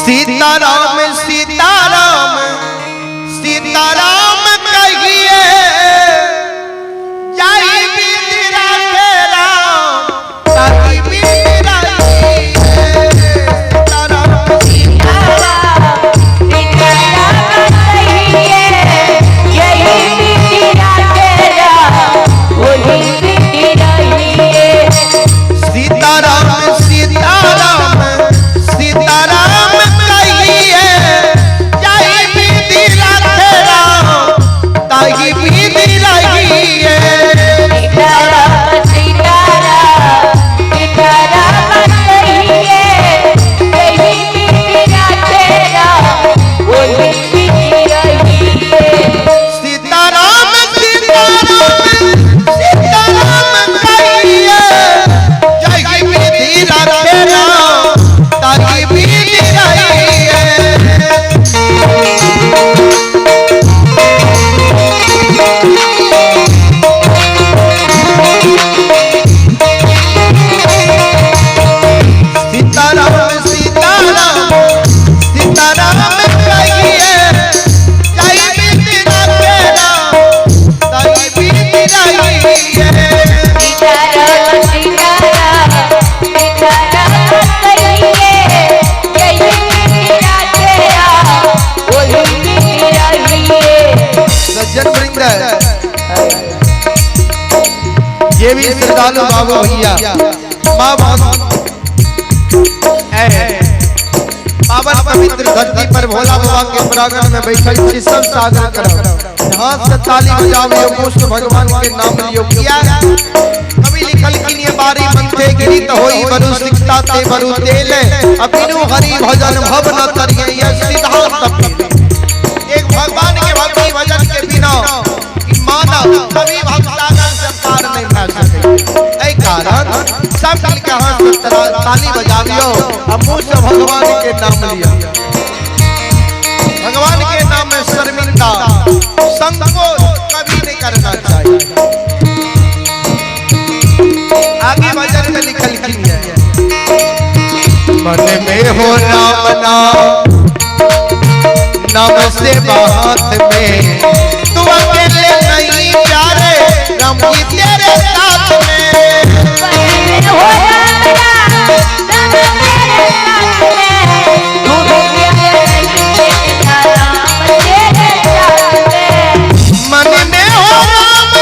सीताराम सीताराम सीताराम कहिए जाई बीरा के राम ताकि बीरा सीताराम सीताराम कहिए यही बीरा के राम वही बीरा सीताराम सीताराम सीताराम कहिए जाई बीरा के राम ताकि बीरा ये भी श्रद्धालु बाबू भैया माँ पावन पवित्र धरती पर भोला बाबा के प्रांगण में बैठल सब सागर करो जहाँ से ताली बजाओ पुष्प भगवान के नाम लियो किया कभी लिखल कि ये बारी मनते गिरी तो होई बरु सिकता ते बरु तेले अबिनु हरि भजन भव न करिए ये सिद्धांत एक भगवान के भक्ति भजन के बिना मानव कभी भक्तागण से पार नहीं पा सके ऐ कारण सब मिलकर हाथ से ताली बजावियो अब मुंह से भगवान के नाम लियो भगवान के नाम में शर्मिंदा संकोच कभी नहीं करना चाहिए। आगे भजन में लिखल की है मन में हो राम नाम से बात में तू अकेले नहीं प्यारे राम जी तेरे साथ में हो मन में हो राम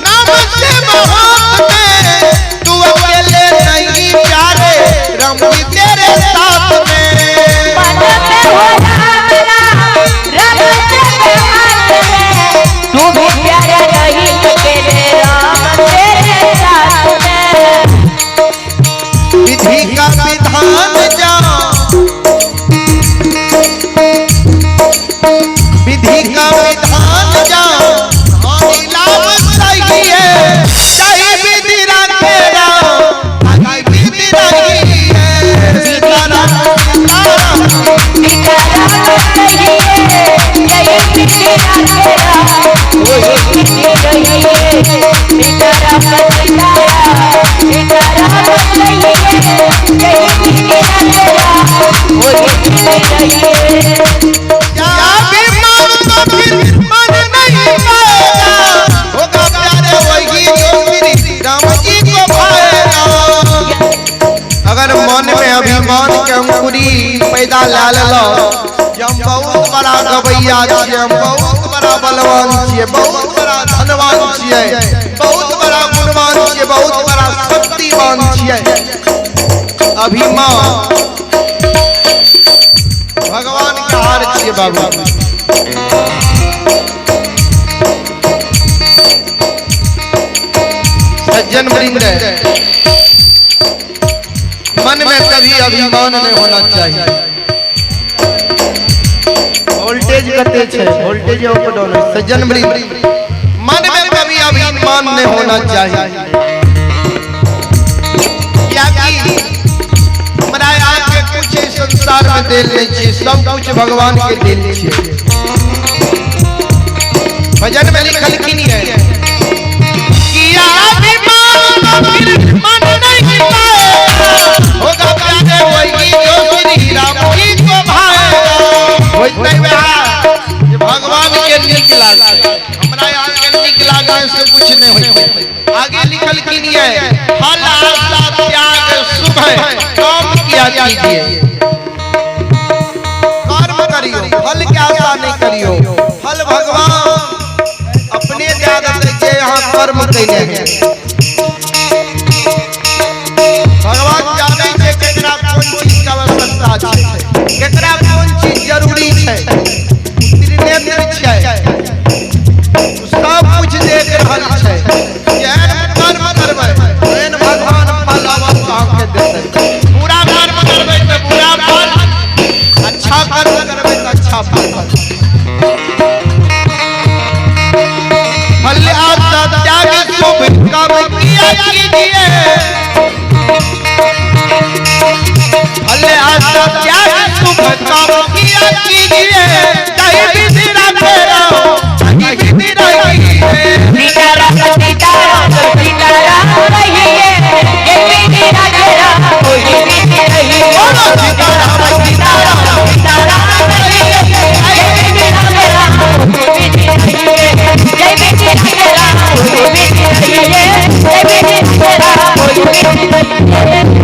नाम से बात में तू अकेले नहीं प्यारे राम जी तेरे साथ में तू भी प्यारा नहीं तेरे राम तेरे साथ में विधि का विधान जाओ विधि का विधान जाओ हरि लाभ सही है चाहे विधि रखे राम आगे विधि रही है सीताराम सीताराम कहिए यही बीरा के राम वही बीरा सीताराम कहिए यही बीरा के राम वही बीरा क्या बीमार तो फिर मन नहीं पाएगा होगा प्यारे वही जो श्री राम जी को भाएगा। अगर मन में अभिमान के अंकुरी पैदा लाल लो हम बहुत बड़ा गवैया छियै हम बहुत बड़ा बलवान छियै बहुत बड़ा धनवान छियै बहुत बड़ा गुणवान छियै बहुत बड़ा शक्तिवान छियै अभिमान भगवान के हार छियै बाबू सज्जन वृंद मन में कभी अभिमान नहीं होना चाहिए वोल्टेज कते छे वोल्टेज अप डाउन सज्जन वृंद मन में कभी अभिमान नहीं होना चाहिए क्या कि हमरा आगे कुछ संसार में देल नहीं छी सब कुछ भगवान के देल छी भजन में लिखल की नहीं है किया अभिमान फिर मन नहीं पाएगा होगा प्यारे वही जो श्री राम जी कीजिए, कर्म करियो, फल की आशा नहीं करियो। फल भगवान अपने ज्यादा देते, यहाँ कर्म कैले हैं। भगवान जाने छे केकरा कौन चीज के आवश्यकता छै, केकरा कौन चीज जरूरी छै, त्रिनेत्र छै, सब कुछ देख रहल छै। जेहन कर्म करबै ओहन भगवान फल अवश्य अहाँके देतै। बुरा कर्म करबै तऽ बुरा फल, अच्छा कर्म करबै तऽ अच्छा फल। फल आशा त्याग शुभ काम किया कीजिए, फल आशा त्याग शुभ काम किया कीजिए। कहीं विधि रखे रहो, कहीं विधि रहिए। सीताराम सीताराम सीताराम रहिए, ये विधि रखे रहो, ये विधि रहिए। बोलो सीताराम सीताराम सीताराम रहिए, ये विधि रखे रहो, ये विधि रहिए। जय विधि रखे रहो, ये विधि रहिए, जय विधि रखे रहो, ये विधि रहिए।